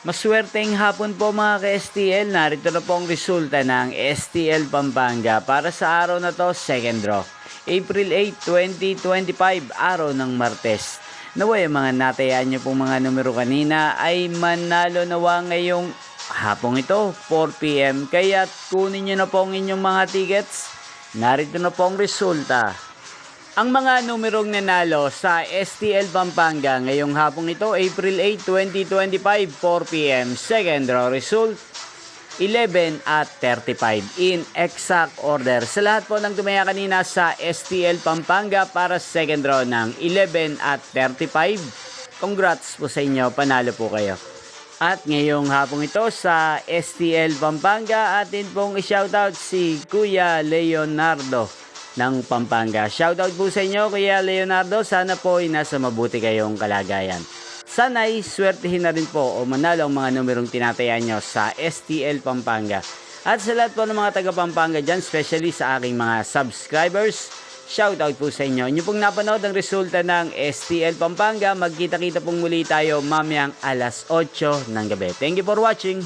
Maswerteng hapon po mga ka-STL. Narito na po ang resulta ng STL Pampanga para sa araw na to, second draw. April 8, 2025, araw ng Martes. Naway mga natayaan nyo pong mga numero kanina ay manalo nawa ngayong hapong ito, 4 PM. Kaya kunin nyo na po ang inyong mga tickets. Narito na po ang resulta. Ang mga numerong nanalo sa STL Pampanga ngayong hapong ito, April 8, 2025, 4 PM. Second draw result, 11 at 35 in exact order. Sa lahat po ng tumaya kanina sa STL Pampanga para second draw ng 11 at 35, congrats po sa inyo, panalo po kayo. At ngayong hapong ito sa STL Pampanga, atin pong i-shoutout si Kuya Leonardo ng Pampanga. Shoutout po sa inyo Kuya Leonardo, sana po ay nasa mabuti kayong kalagayan. Sana'y swertihin na rin po o manalo ang mga numerong tinatayan nyo sa STL Pampanga. At sa lahat po ng mga taga Pampanga dyan, especially sa aking mga subscribers, shoutout po sa inyo. Inyo pong napanood ang resulta ng STL Pampanga. Magkita-kita pong muli tayo mamayang alas 8 ng gabi. Thank you for watching.